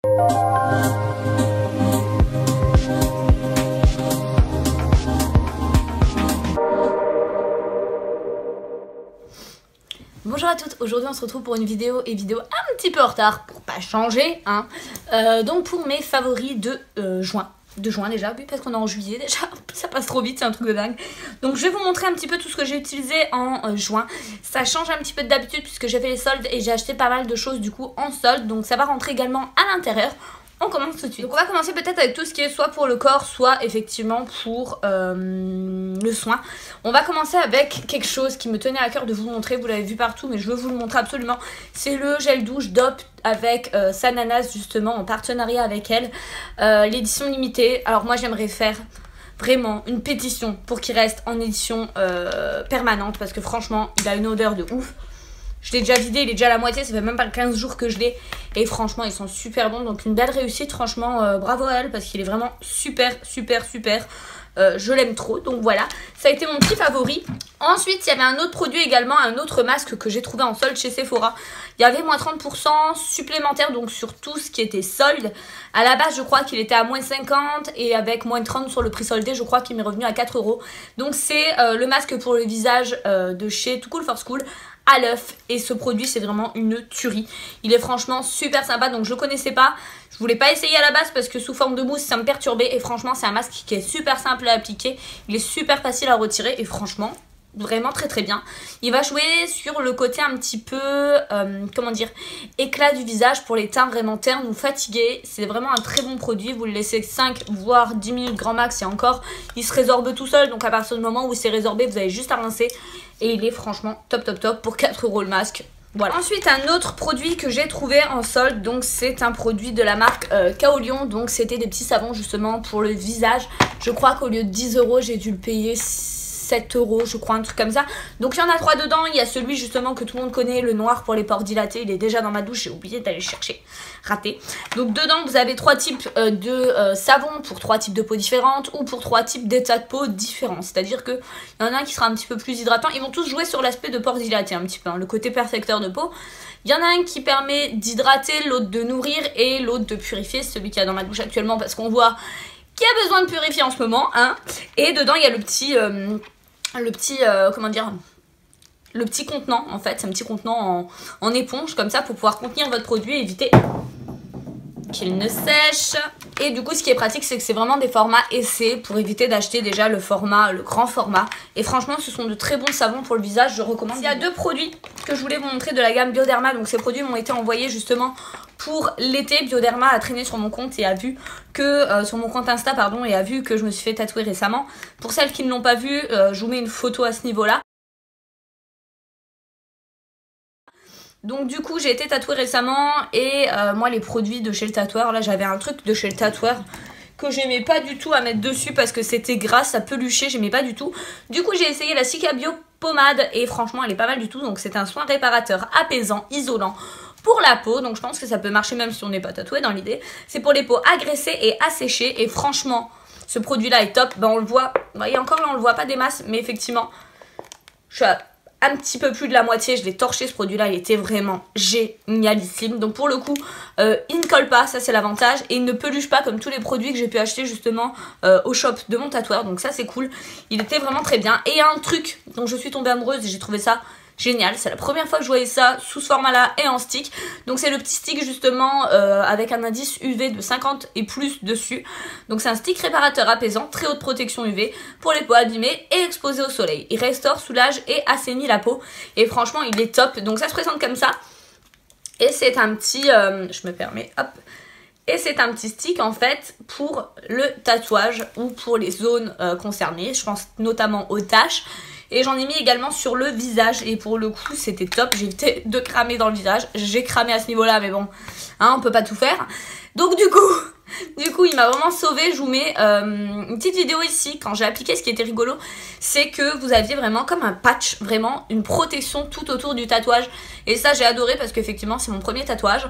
Bonjour à toutes, aujourd'hui on se retrouve pour une vidéo un petit peu en retard pour pas changer hein. Donc pour mes favoris de juin déjà, oui parce qu'on est en juillet déjà, ça passe trop vite, c'est un truc de dingue. Donc je vais vous montrer un petit peu tout ce que j'ai utilisé en juin. Ça change un petit peu d'habitude puisque j'ai fait les soldes et j'ai acheté pas mal de choses du coup en solde, donc ça va rentrer également à l'intérieur. On commence tout de suite. Donc on va commencer peut-être avec tout ce qui est soit pour le corps, soit effectivement pour le soin. On va commencer avec quelque chose qui me tenait à cœur de vous montrer. Vous l'avez vu partout mais je veux vous le montrer absolument. C'est le gel douche Dove avec Sananas justement en partenariat avec elle. L'édition limitée. Alors moi j'aimerais faire vraiment une pétition pour qu'il reste en édition permanente parce que franchement il a une odeur de ouf. Je l'ai déjà vidé, il est déjà à la moitié, ça fait même pas 15 jours que je l'ai. Et franchement, ils sont super bons. Donc une belle réussite, franchement, bravo à elle parce qu'il est vraiment super. Je l'aime trop, donc voilà. Ça a été mon petit favori. Ensuite, il y avait un autre produit également, un autre masque que j'ai trouvé en solde chez Sephora. Il y avait moins 30% supplémentaire, donc sur tout ce qui était solde. À la base, je crois qu'il était à moins 50 et avec moins 30 sur le prix soldé, je crois qu'il m'est revenu à 4 €. Donc c'est le masque pour le visage de chez Too Cool for School à l'œuf, et ce produit c'est vraiment une tuerie. Il est franchement super sympa, donc je le connaissais pas, je voulais pas essayer à la base parce que sous forme de mousse ça me perturbait, et franchement c'est un masque qui est super simple à appliquer, il est super facile à retirer et franchement vraiment très bien. Il va jouer sur le côté un petit peu comment dire, éclat du visage pour les teints vraiment ternes ou fatigués. C'est vraiment un très bon produit, vous le laissez 5 voire 10 minutes grand max et encore il se résorbe tout seul, donc à partir du moment où c'est résorbé vous avez juste à rincer et il est franchement top pour 4 € le masque. Voilà. Ensuite un autre produit que j'ai trouvé en solde, donc c'est un produit de la marque Kaolion, donc c'était des petits savons justement pour le visage. Je crois qu'au lieu de 10 € j'ai dû le payer 7 € je crois, un truc comme ça. Donc il y en a 3 dedans, il y a celui justement que tout le monde connaît, le noir pour les pores dilatés, il est déjà dans ma douche, j'ai oublié d'aller chercher, raté. Donc dedans vous avez 3 types de savons pour 3 types de peau différentes ou pour 3 types d'états de peau différents. C'est à dire qu'il y en a un qui sera un petit peu plus hydratant, ils vont tous jouer sur l'aspect de pores dilatés un petit peu, hein, le côté perfecteur de peau. Il y en a un qui permet d'hydrater, l'autre de nourrir et l'autre de purifier, celui qui est dans ma douche actuellement parce qu'on voit qu'il y a besoin de purifier en ce moment hein. Et dedans il y a le petit comment dire, le petit contenant en fait, c'est un petit contenant en éponge comme ça pour pouvoir contenir votre produit et éviter qu'il ne sèche. Et du coup ce qui est pratique c'est que c'est vraiment des formats essais pour éviter d'acheter déjà le grand format, et franchement ce sont de très bons savons pour le visage, je recommande. Il y a 2 produits que je voulais vous montrer de la gamme Bioderma, donc ces produits m'ont été envoyés justement pour l'été. Bioderma a traîné sur mon compte et a vu que sur mon compte Insta pardon, et a vu que je me suis fait tatouer récemment. Pour celles qui ne l'ont pas vu, je vous mets une photo à ce niveau là. Donc du coup j'ai été tatouée récemment et moi les produits de chez le tatoueur, là j'avais un truc de chez le tatoueur que j'aimais pas du tout à mettre dessus parce que c'était gras, ça peluchait, j'aimais pas du tout. Du coup j'ai essayé la Cica Bio pommade et franchement elle est pas mal du tout. Donc c'est un soin réparateur, apaisant, isolant pour la peau, donc je pense que ça peut marcher même si on n'est pas tatoué dans l'idée. C'est pour les peaux agressées et asséchées et franchement ce produit là est top. Ben on le voit, vous voyez encore là on le voit pas des masses, mais effectivement je suis à un petit peu plus de la moitié, je l'ai torché ce produit là, il était vraiment génialissime. Donc pour le coup il ne colle pas, ça c'est l'avantage, et il ne peluche pas comme tous les produits que j'ai pu acheter justement au shop de mon tatoueur, donc ça c'est cool, il était vraiment très bien. Et il y a un truc dont je suis tombée amoureuse et j'ai trouvé ça génial, c'est la première fois que je voyais ça sous ce format là et en stick. Donc c'est le petit stick justement avec un indice UV de 50 et plus dessus. Donc c'est un stick réparateur apaisant, très haute protection UV pour les peaux abîmées et exposées au soleil. Il restaure, soulage et assainit la peau et franchement il est top. Donc ça se présente comme ça et c'est un petit, je me permets, hop. Et c'est un petit stick en fait pour le tatouage ou pour les zones concernées, je pense notamment aux taches. Et j'en ai mis également sur le visage et pour le coup c'était top, j'ai évité de cramer dans le visage, j'ai cramé à ce niveau là mais bon, hein, on peut pas tout faire. Donc du coup Du coup il m'a vraiment sauvé. Je vous mets une petite vidéo ici quand j'ai appliqué. Ce qui était rigolo c'est que vous aviez vraiment comme un patch, vraiment une protection tout autour du tatouage. Et ça j'ai adoré parce qu'effectivement c'est mon premier tatouage.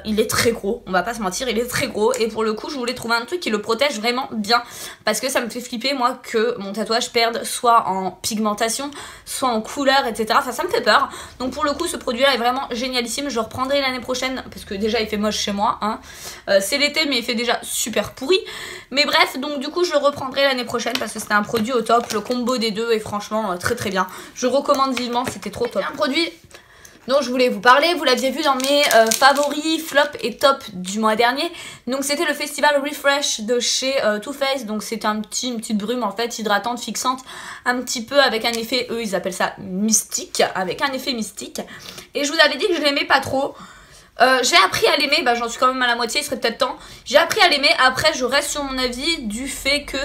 Il est très gros, on va pas se mentir, il est très gros. Et pour le coup je voulais trouver un truc qui le protège vraiment bien, parce que ça me fait flipper moi que mon tatouage perde soit en pigmentation, soit en couleur, etc. Enfin ça me fait peur. Donc pour le coup ce produit là est vraiment génialissime. Je le reprendrai l'année prochaine parce que déjà il fait moche chez moi hein. C'est l'été mais il fait déjà super pourri. Mais bref, donc du coup je le reprendrai l'année prochaine parce que c'était un produit au top. Le combo des deux est franchement très très bien. Je recommande vivement, c'était trop top. Un produit dont je voulais vous parler, vous l'aviez vu dans mes favoris, flop et top du mois dernier. Donc c'était le festival Refresh de chez Too Faced. Donc c'était une petite brume en fait, hydratante, fixante, un petit peu avec un effet, eux ils appellent ça mystique, avec un effet mystique. Et je vous avais dit que je l'aimais pas trop. J'ai appris à l'aimer, bah j'en suis quand même à la moitié, il serait peut-être temps. J'ai appris à l'aimer, après je reste sur mon avis du fait que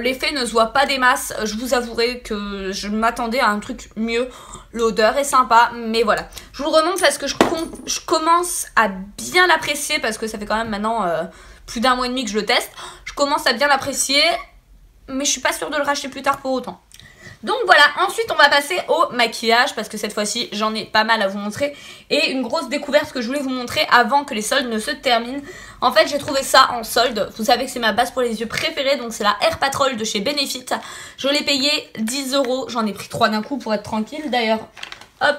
l'effet ne se voit pas des masses. Je vous avouerai que je m'attendais à un truc mieux. L'odeur est sympa, mais voilà. Je vous le remonte parce que je commence à bien l'apprécier, parce que ça fait quand même maintenant plus d'un mois et demi que je le teste. Je commence à bien l'apprécier, mais je suis pas sûre de le racheter plus tard pour autant. Donc voilà, ensuite on va passer au maquillage parce que cette fois-ci j'en ai pas mal à vous montrer. Et une grosse découverte que je voulais vous montrer avant que les soldes ne se terminent. En fait j'ai trouvé ça en solde, vous savez que c'est ma base pour les yeux préférée, donc c'est la Air Patrol de chez Benefit. Je l'ai payé 10 €, j'en ai pris 3 d'un coup pour être tranquille. D'ailleurs, hop,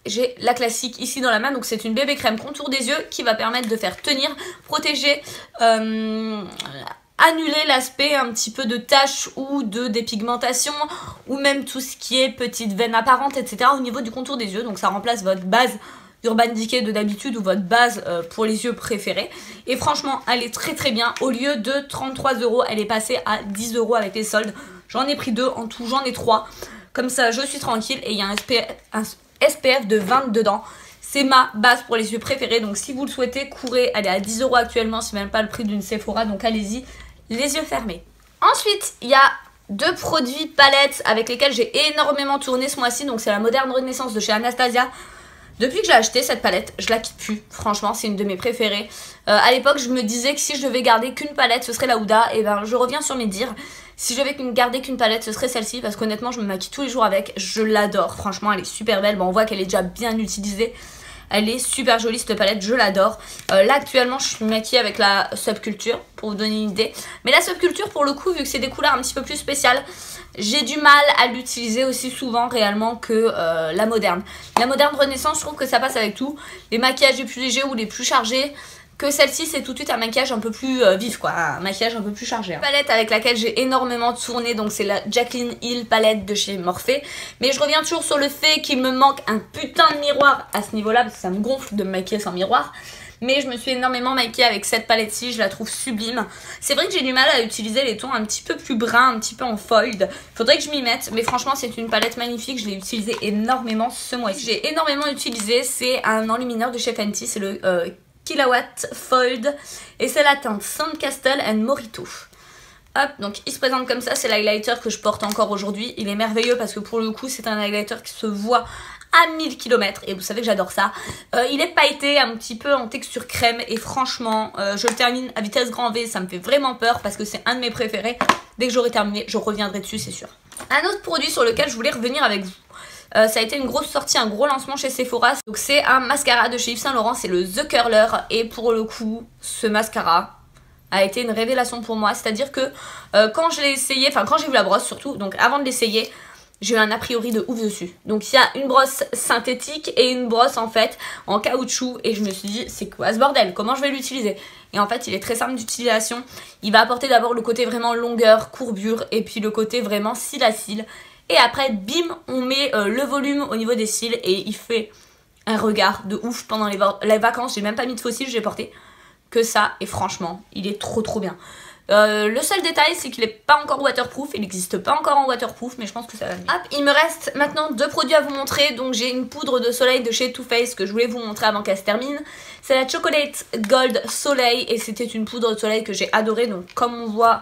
j'ai la classique ici dans la main, donc c'est une bébé crème contour des yeux qui va permettre de faire tenir, protéger, annuler l'aspect un petit peu de taches ou de dépigmentation, ou même tout ce qui est petites veines apparentes, etc. au niveau du contour des yeux. Donc ça remplace votre base Urban Decay de d'habitude ou votre base pour les yeux préférés. Et franchement elle est très très bien. Au lieu de 33 €, elle est passée à 10 € avec les soldes. J'en ai pris 2, en tout j'en ai 3. Comme ça je suis tranquille, et il y a un SPF de 20 dedans. C'est ma base pour les yeux préférés, donc si vous le souhaitez, courez. Elle est à 10 € actuellement, c'est même pas le prix d'une Sephora, donc allez-y, les yeux fermés. Ensuite, il y a 2 produits palettes avec lesquels j'ai énormément tourné ce mois-ci. Donc c'est la Moderne Renaissance de chez Anastasia. Depuis que j'ai acheté cette palette, je la quitte plus. Franchement, c'est une de mes préférées. À l'époque, je me disais que si je devais garder qu'une palette, ce serait la Huda. Et ben, je reviens sur mes dires. Si je devais garder qu'une palette, ce serait celle-ci. Parce qu'honnêtement, je me maquille tous les jours avec. Je l'adore. Franchement, elle est super belle. Bon, on voit qu'elle est déjà bien utilisée. Elle est super jolie cette palette, je l'adore. Là actuellement je suis maquillée avec la Subculture pour vous donner une idée. Mais la Subculture pour le coup, vu que c'est des couleurs un petit peu plus spéciales, j'ai du mal à l'utiliser aussi souvent réellement que la Moderne. La Moderne Renaissance, je trouve que ça passe avec tout. Les maquillages les plus légers ou les plus chargés. Que celle-ci c'est tout de suite un maquillage un peu plus vif quoi, un maquillage un peu plus chargé. La palette avec laquelle j'ai énormément tourné, donc c'est la Jaclyn Hill palette de chez Morphe. Mais je reviens toujours sur le fait qu'il me manque un putain de miroir à ce niveau là, parce que ça me gonfle de me maquiller sans miroir. Mais je me suis énormément maquillée avec cette palette-ci, je la trouve sublime. C'est vrai que j'ai du mal à utiliser les tons un petit peu plus bruns, un petit peu en fold. Faudrait que je m'y mette, mais franchement c'est une palette magnifique, je l'ai utilisée énormément ce mois-ci. J'ai énormément utilisé, c'est un enlumineur de chez Fenty, c'est le Killawatt Fold, et c'est la teinte Sandcastle and Morito. Hop, donc il se présente comme ça, c'est l'highlighter que je porte encore aujourd'hui. Il est merveilleux parce que pour le coup c'est un highlighter qui se voit à 1000 km et vous savez que j'adore ça. Il est pailleté, un petit peu en texture crème, et franchement je le termine à vitesse grand V, ça me fait vraiment peur parce que c'est un de mes préférés. Dès que j'aurai terminé, je reviendrai dessus, c'est sûr. Un autre produit sur lequel je voulais revenir avec vous. Ça a été une grosse sortie, un gros lancement chez Sephora. Donc c'est un mascara de chez Yves Saint Laurent, c'est le The Curler. Et pour le coup, ce mascara a été une révélation pour moi. C'est-à-dire que quand je l'ai essayé, enfin quand j'ai vu la brosse surtout, donc avant de l'essayer, j'ai eu un a priori de ouf dessus. Donc il y a une brosse synthétique et une brosse en fait en caoutchouc. Et je me suis dit, c'est quoi ce bordel? Comment je vais l'utiliser? Et en fait il est très simple d'utilisation. Il va apporter d'abord le côté vraiment longueur, courbure, et puis le côté vraiment cils à cils. Et après, bim, on met le volume au niveau des cils et il fait un regard de ouf pendant les vacances. J'ai même pas mis de faux cils, j'ai porté que ça. Et franchement, il est trop trop bien. Le seul détail, c'est qu'il n'est pas encore waterproof. Il n'existe pas encore en waterproof, mais je pense que ça va venir. Hop, il me reste maintenant 2 produits à vous montrer. Donc j'ai une poudre de soleil de chez Too Faced que je voulais vous montrer avant qu'elle se termine. C'est la Chocolate Gold Soleil et c'était une poudre de soleil que j'ai adorée. Donc comme on voit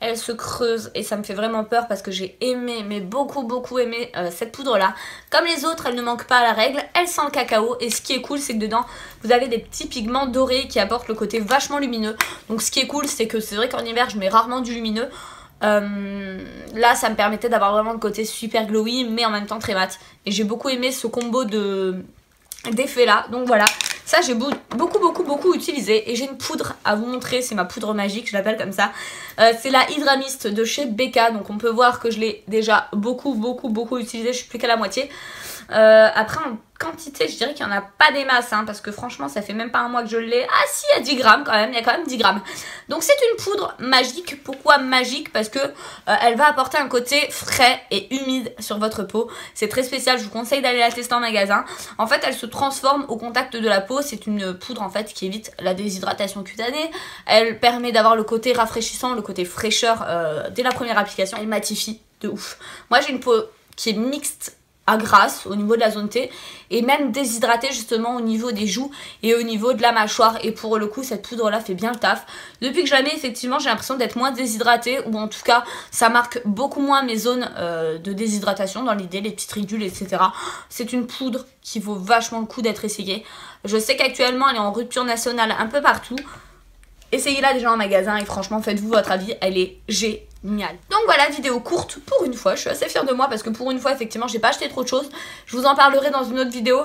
elle se creuse et ça me fait vraiment peur parce que j'ai aimé, mais beaucoup aimé cette poudre là. Comme les autres, elle ne manque pas à la règle, elle sent le cacao et ce qui est cool c'est que dedans vous avez des petits pigments dorés qui apportent le côté vachement lumineux. Donc ce qui est cool c'est que c'est vrai qu'en hiver je mets rarement du lumineux. Là ça me permettait d'avoir vraiment le côté super glowy mais en même temps très mat. Et j'ai beaucoup aimé ce combo d'effets là, donc voilà. Ça j'ai beaucoup utilisé et j'ai une poudre à vous montrer, c'est ma poudre magique, je l'appelle comme ça. C'est la Hydra Mist de chez Becca, donc on peut voir que je l'ai déjà beaucoup utilisé, je suis plus qu'à la moitié. Après en quantité je dirais qu'il n'y en a pas des masses hein, parce que franchement ça fait même pas un mois que je l'ai. Ah si, il y a 10 grammes quand même, il y a quand même 10 grammes. Donc c'est une poudre magique. Pourquoi magique? Parce que elle va apporter un côté frais et humide sur votre peau. C'est très spécial, je vous conseille d'aller la tester en magasin. En fait elle se transforme au contact de la peau, c'est une poudre en fait qui évite la déshydratation cutanée. Elle permet d'avoir le côté rafraîchissant, le côté fraîcheur dès la première application. Elle matifie de ouf. Moi j'ai une peau qui est mixte à grasse au niveau de la zone T et même déshydratée justement au niveau des joues et au niveau de la mâchoire, et pour le coup cette poudre là fait bien le taf. Depuis que je la mets effectivement j'ai l'impression d'être moins déshydratée, ou en tout cas ça marque beaucoup moins mes zones de déshydratation dans l'idée, les petites ridules etc. C'est une poudre qui vaut vachement le coup d'être essayée. Je sais qu'actuellement elle est en rupture nationale un peu partout. Essayez-la déjà en magasin et franchement faites-vous votre avis, elle est géniale. Donc voilà, vidéo courte pour une fois, je suis assez fière de moi parce que pour une fois effectivement j'ai pas acheté trop de choses. Je vous en parlerai dans une autre vidéo.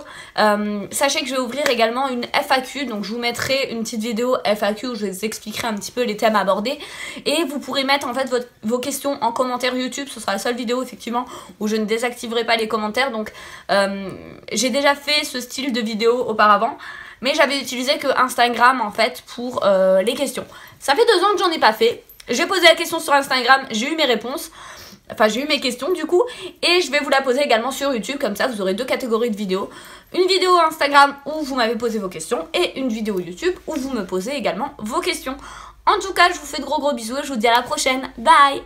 Sachez que je vais ouvrir également une FAQ, donc je vous mettrai une petite vidéo FAQ où je vous expliquerai un petit peu les thèmes abordés. Et vous pourrez mettre en fait vos questions en commentaire YouTube, ce sera la seule vidéo effectivement où je ne désactiverai pas les commentaires. Donc j'ai déjà fait ce style de vidéo auparavant, mais j'avais utilisé que Instagram en fait pour les questions. Ça fait 2 ans que j'en ai pas fait. J'ai posé la question sur Instagram, j'ai eu mes réponses. Enfin j'ai eu mes questions du coup. Et je vais vous la poser également sur YouTube. Comme ça vous aurez 2 catégories de vidéos. Une vidéo Instagram où vous m'avez posé vos questions, et une vidéo YouTube où vous me posez également vos questions. En tout cas je vous fais de gros bisous et je vous dis à la prochaine. Bye.